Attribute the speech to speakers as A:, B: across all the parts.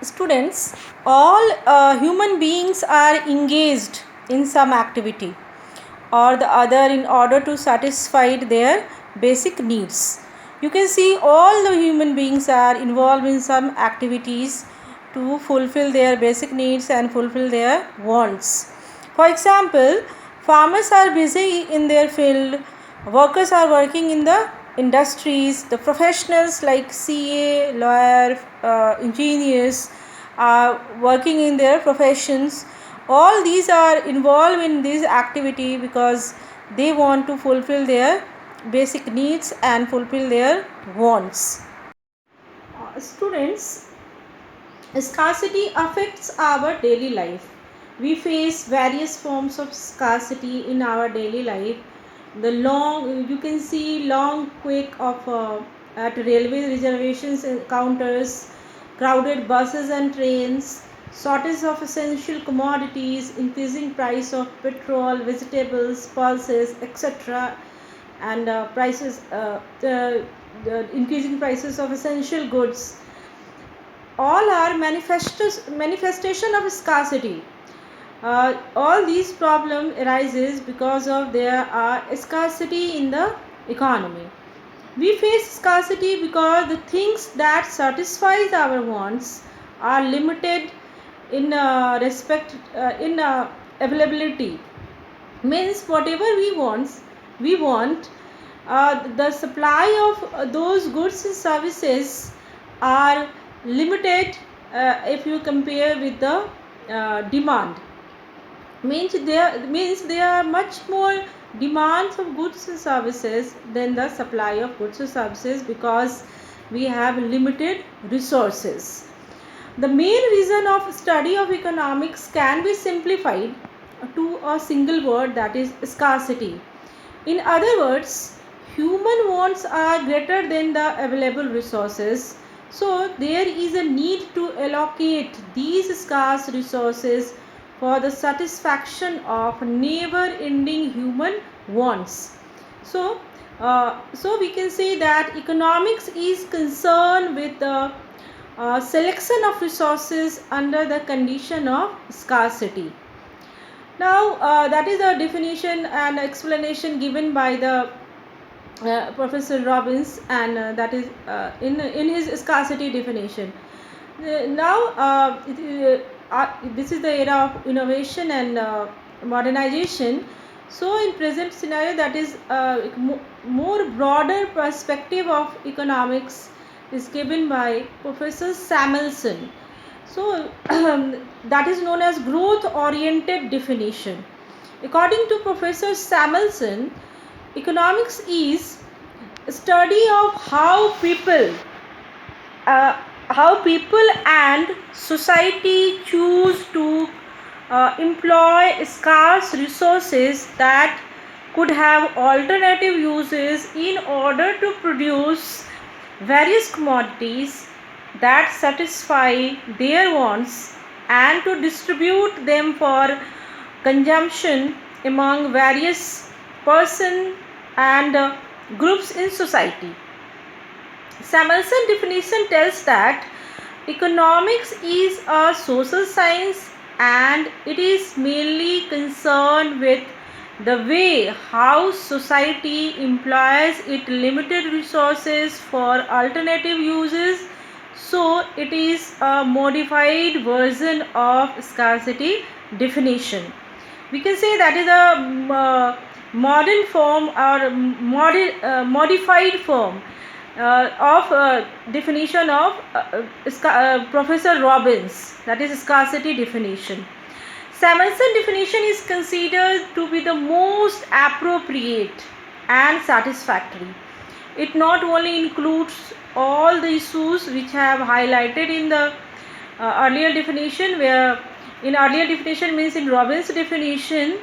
A: Students, all human beings are engaged in some activity or the other in order to satisfy their basic needs. You can see all the human beings are involved in some activities to fulfill their basic needs and fulfill their wants. For example, farmers are busy in their field, workers are working in the industries, the professionals like CA, lawyer, engineers are working in their professions. All these are involved in this activity because they want to fulfill their basic needs and fulfill their wants. Students, scarcity affects our daily life. We face various forms of scarcity in our daily life. The long, you can see long quick of at railway reservations counters, crowded buses and trains, shortage of essential commodities, increasing price of petrol, vegetables, pulses, etc., and the increasing prices of essential goods. All are manifestation of scarcity. All these problems arises because of there are scarcity in the economy. We face scarcity because the things that satisfies our wants are limited in availability. Means whatever we want, the supply of those goods and services are limited if you compare with the demand. There are much more demands of goods and services than the supply of goods and services because we have limited resources. The main reason of study of economics can be simplified to a single word, that is scarcity. In other words, human wants are greater than the available resources, so there is a need to allocate these scarce resources for the satisfaction of never-ending human wants. So we can say that economics is concerned with the selection of resources under the condition of scarcity. Now, that is a definition and explanation given by the Professor Robbins, and that is in his scarcity definition. This is the era of innovation and modernization. So, in present scenario, that is more broader perspective of economics is given by Professor Samuelson. So, that is known as growth oriented definition. According to Professor Samuelson, economics is a study of how people and society choose to employ scarce resources that could have alternative uses in order to produce various commodities that satisfy their wants and to distribute them for consumption among various persons and groups in society. Samuelson definition tells that economics is a social science and it is mainly concerned with the way how society employs its limited resources for alternative uses. So it is a modified version of scarcity definition. We can say that is a modern form or modified form of definition of Professor Robbins, that is scarcity definition. Samuelson definition is considered to be the most appropriate and satisfactory. It not only includes all the issues which have highlighted in the earlier definition, where in earlier definition means in Robbins definition,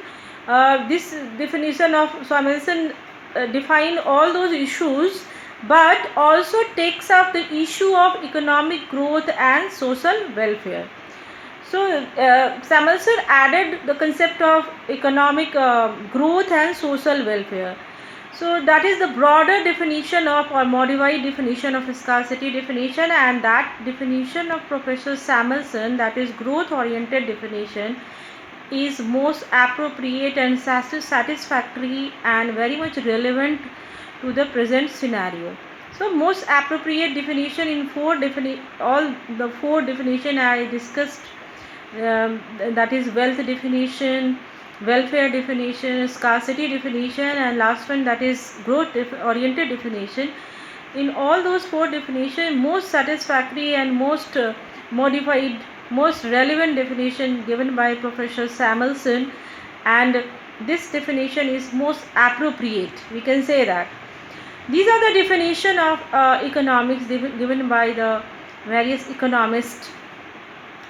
A: this definition of Samuelson define all those issues, but also takes up the issue of economic growth and social welfare. So Samuelson added the concept of economic growth and social welfare. So that is the broader definition of or modified definition of scarcity definition, and that definition of Professor Samuelson, that is growth oriented definition, is most appropriate and satisfactory and very much relevant to the present scenario. So most appropriate definition in all the four definition I discussed, that is wealth definition, welfare definition, scarcity definition, and last one, that is growth oriented definition. In all those four definitions, most satisfactory and most modified, most relevant definition given by Professor Samuelson, and this definition is most appropriate, we can say that. These are the definition of economics given by the various economists.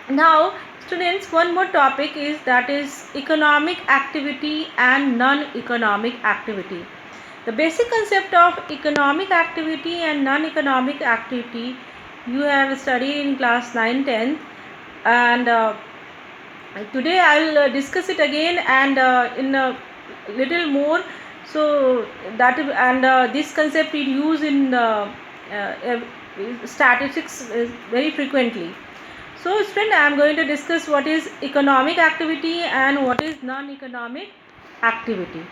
A: Now students, one more topic is, that is economic activity and non-economic activity. The basic concept of economic activity and non-economic activity you have studied in class 9, 10, and today I will discuss it again and in a little more. So that, and this concept is used in statistics very frequently. So student, I am going to discuss what is economic activity and what is non-economic activity.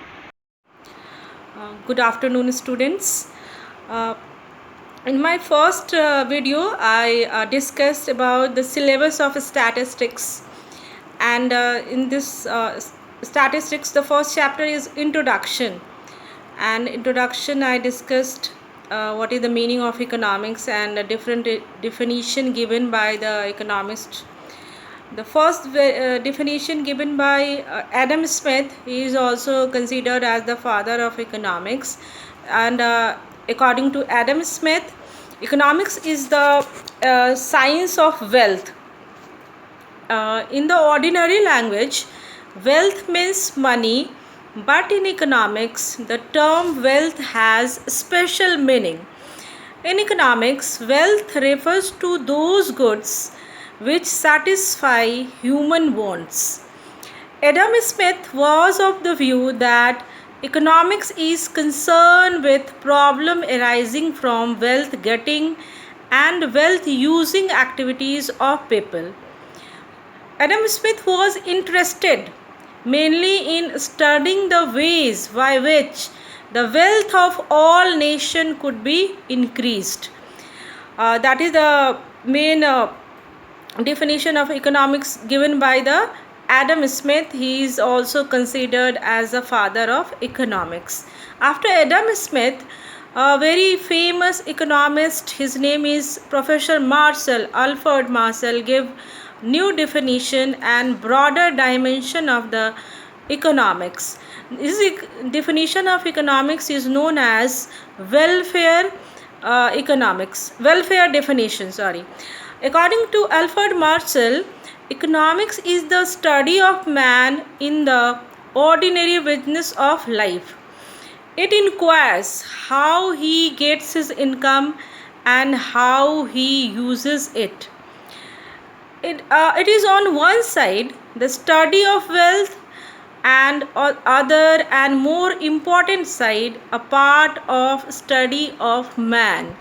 A: Good afternoon students. In my first video I discussed about the syllabus of statistics, and in this statistics, the first chapter is introduction, and introduction I discussed what is the meaning of economics and a different definition given by the economist. The first definition given by Adam Smith. He is also considered as the father of economics, and according to Adam Smith, economics is the science of wealth. In the ordinary language, wealth means money, but in economics, the term wealth has special meaning. In economics, wealth refers to those goods which satisfy human wants. Adam Smith was of the view that economics is concerned with problem arising from wealth getting and wealth using activities of people. Adam Smith was interested mainly in studying the ways by which the wealth of all nations could be increased. That is the main definition of economics given by the Adam Smith. He is also considered as the father of economics. After Adam Smith, a very famous economist, his name is Professor Alfred Marshall, gave new definition and broader dimension of the economics. This definition of economics is known as welfare definition. According to Alfred Marshall, economics is the study of man in the ordinary business of life. It inquires how he gets his income and how he uses it. It is on one side the study of wealth, and on other and more important side a part of study of man.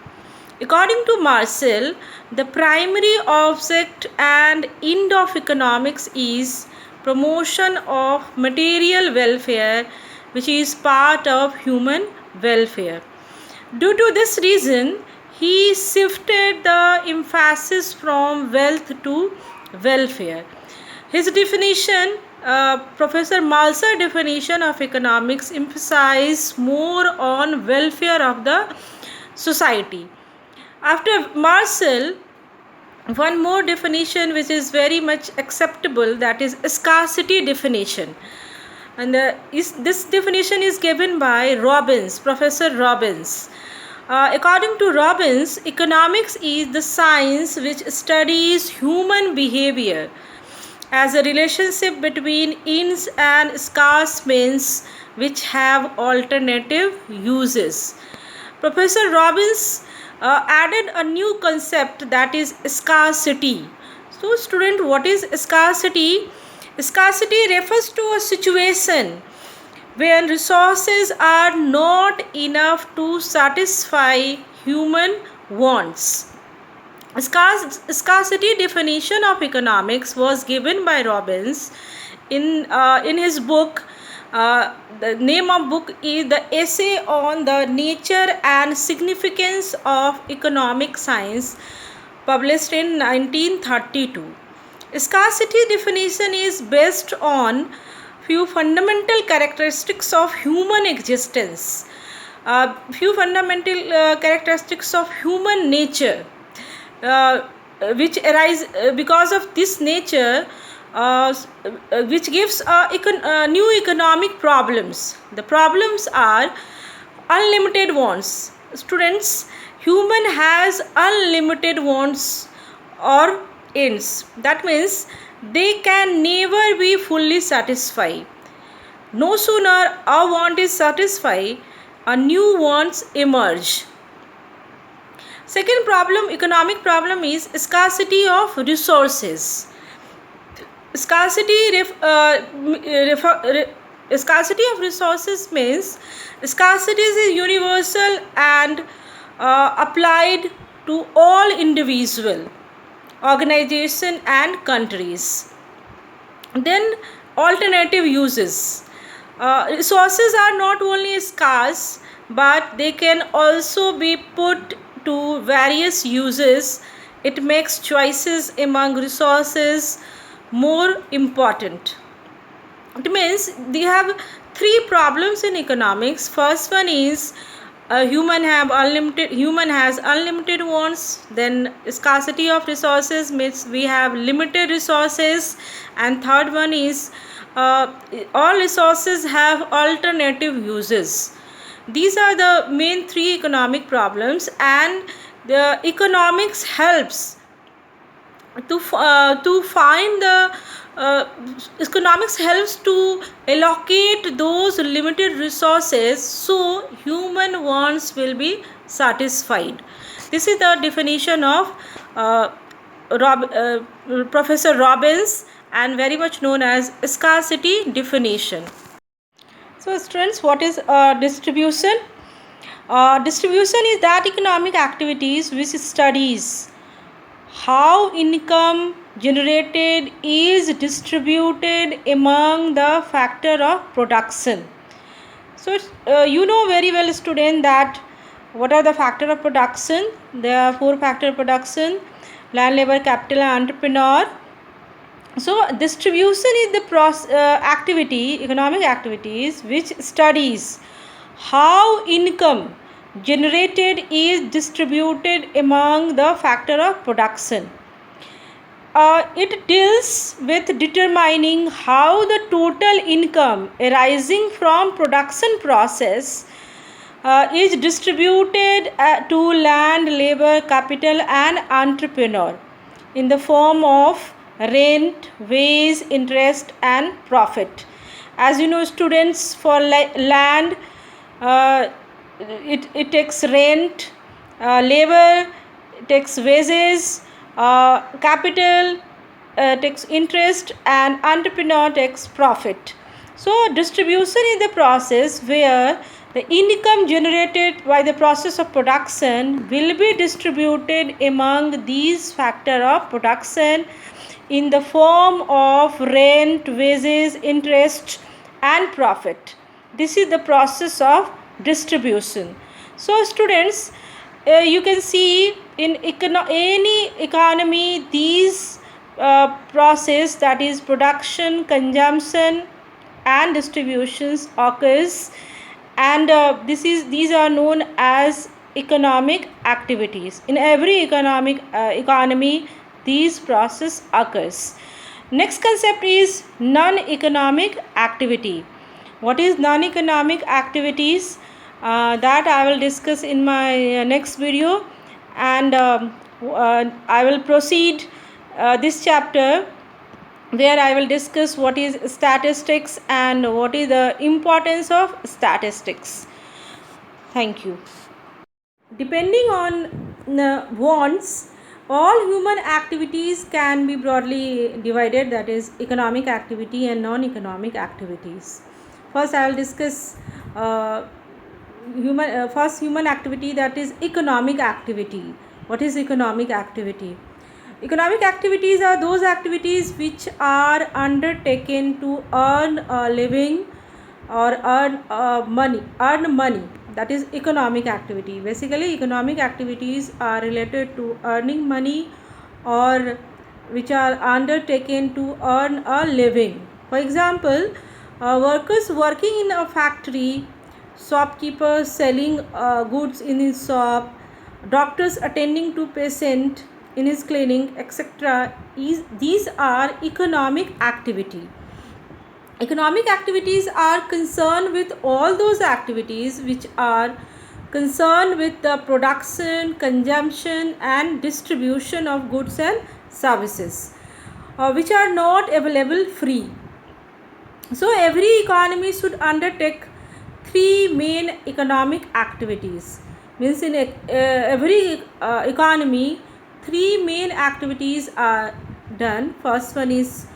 A: According to Marshall, the primary object and end of economics is promotion of material welfare, which is part of human welfare. Due to this reason, he shifted the emphasis from wealth to welfare. His definition, Professor Marshall's definition of economics, emphasized more on welfare of the society. After Marshall, one more definition which is very much acceptable, that is scarcity definition. And this definition is given by Professor Robbins. According to Robbins, economics is the science which studies human behavior as a relationship between ends and scarce means which have alternative uses. Professor Robbins added a new concept, that is scarcity. So student, what is scarcity? Scarcity refers to a situation when resources are not enough to satisfy human wants. Scarcity definition of economics was given by Robbins in his book. The name of book is The Essay on the Nature and Significance of Economic Science, published in 1932. Scarcity definition is based on few fundamental characteristics of human existence, few fundamental characteristics of human nature, which arise because of this nature, which gives new economic problems. The problems are unlimited wants. Students, human has unlimited wants or ends. That means they can never be fully satisfied. No sooner a want is satisfied, a new wants emerge. Second problem, economic problem, is scarcity of resources. Scarcity of resources means scarcity is universal and applied to all individual, organization and countries. Then alternative uses. Resources are not only scarce, but they can also be put to various uses. It makes choices among resources more important. It means they have three problems in economics. First one is human has unlimited wants. Then scarcity of resources means we have limited resources. And third one is all resources have alternative uses. These are the main three economic problems, and the economics helps to find the economics helps to allocate those limited resources so human wants will be satisfied. This is the definition of Professor Robbins, and very much known as scarcity definition. So students, what is distribution? Distribution is that economic activities which studies how income generated is distributed among the factor of production. So you know very well, student, that what are the factor of production? There are four factor of production: land, labor, capital and entrepreneur. So distribution is the economic activities which studies how income generated is distributed among the factor of production. It deals with determining how the total income arising from production process is distributed to land, labor, capital and entrepreneur in the form of rent, wage, interest and profit. As you know, students, for land, it takes rent, labor takes wages, capital takes interest and entrepreneur takes profit. So distribution is the process where the income generated by the process of production will be distributed among these factors of production in the form of rent, wages, interest and profit. This is the process of distribution. So students, you can see in any economy these process, that is production, consumption and distributions occurs, and these are known as economic activities. In every economy these process occurs. Next concept is non-economic activity. What is non-economic activities? That I will discuss in my next video, and I will proceed this chapter where I will discuss what is statistics and what is the importance of statistics. Thank you. Depending on the wants, all human activities can be broadly divided, that is economic activity and non-economic activities. First I will discuss first human activity, that is economic activity. What is economic activity? Economic activities are those activities which are undertaken to earn a living or earn money. That is economic activity. Basically, economic activities are related to earning money, or which are undertaken to earn a living. For example, workers working in a factory, shopkeepers selling goods in his shop, doctors attending to patient in his clinic, etc. These are economic activity. Economic activities are concerned with all those activities which are concerned with the production, consumption and distribution of goods and services, which are not available free. So every economy should undertake three main economic activities. Means in every economy, three main activities are done. First one is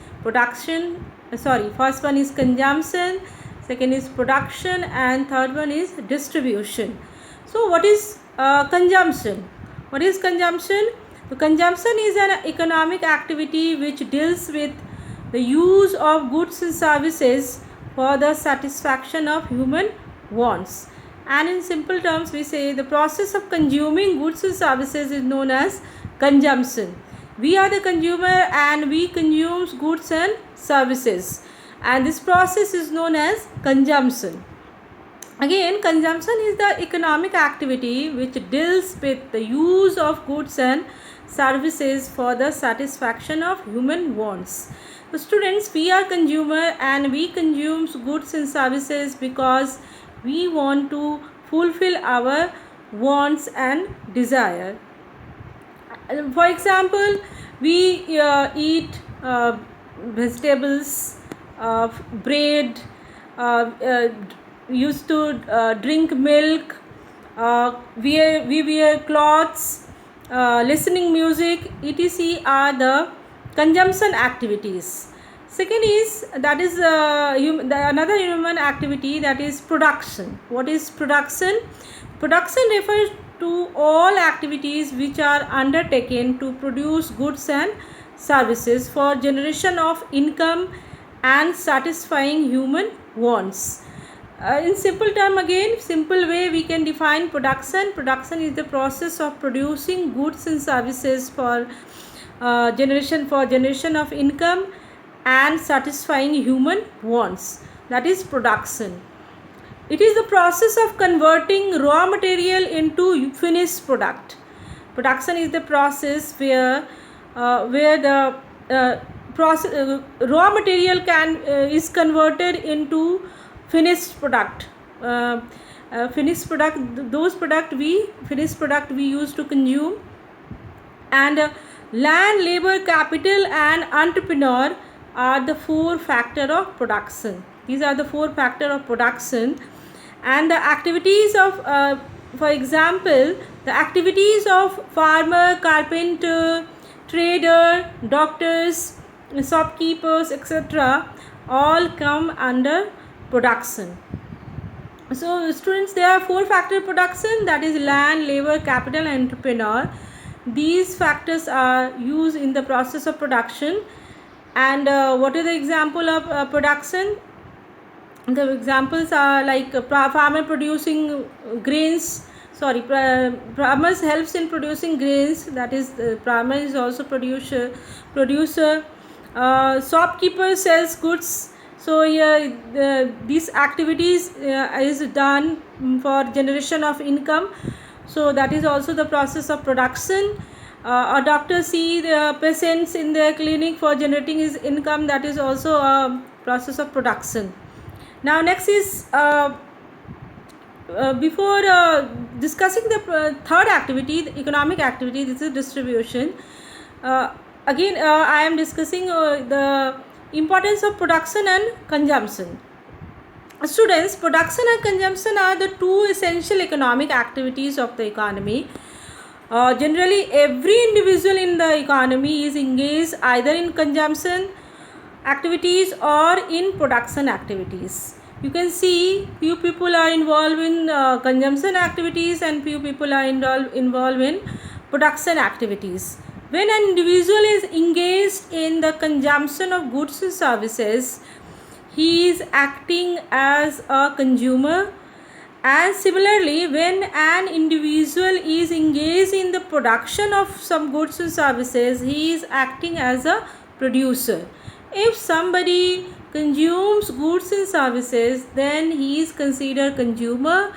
A: first one is consumption, second is production, and third one is distribution. So what is consumption? What is consumption? So consumption is an economic activity which deals with the use of goods and services for the satisfaction of human wants. And in simple terms, we say the process of consuming goods and services is known as consumption. We are the consumer and we consume goods and services, and this process is known as consumption. Again, consumption is the economic activity which deals with the use of goods and services for the satisfaction of human wants. So students, we are consumer and we consume goods and services because we want to fulfill our wants and desire. For example, we eat vegetables, bread, used to drink milk, we wear clothes, listening music, etc. are the consumption activities. Second is, that is another human activity, that is production. What is production? Production refers to all activities which are undertaken to produce goods and services for generation of income and satisfying human wants. In simple term, again, simple way we can define production. Production is the process of producing goods and services for generation of income and satisfying human wants. That is production. It is the process of converting raw material into finished product. Production is the process where the raw material is converted into finished product. Finished product we use to consume. And land, labor, capital and entrepreneur are the four factors of production. These are the four factors of production. And the activities of for example, the activities of farmer, carpenter, trader, doctors, shopkeepers, etc. all come under production. So students, there are four factor production, that is land, labor, capital and entrepreneur. These factors are used in the process of production. And what is the example of production? The examples are like farmer producing grains, farmers helps in producing grains, that is farmer is also producer. Shopkeeper sells goods. So here these activities is done for generation of income. So that is also the process of production. A doctor see the patients in their clinic for generating his income, that is also a process of production. Now next is before discussing the third activity, the economic activity, this is distribution. Again I am discussing the importance of production and consumption. Students, production and consumption are the two essential economic activities of the economy. Generally every individual in the economy is engaged either in consumption activities or in production activities. you can see few people are involved in consumption activities and few people are involved in production activities. When an individual is engaged in the consumption of goods and services, he is acting as a consumer. And similarly, when an individual is engaged in the production of some goods and services, he is acting as a producer. If somebody consumes goods and services, then he is considered consumer,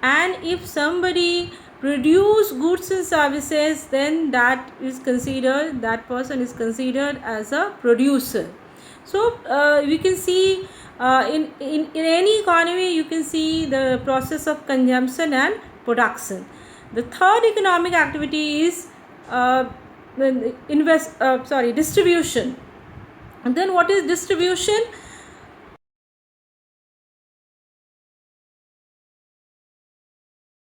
A: and if somebody produce goods and services, then that person is considered as a producer. So we can see in any economy you can see the process of consumption and production. The third economic activity is distribution. And then what is distribution?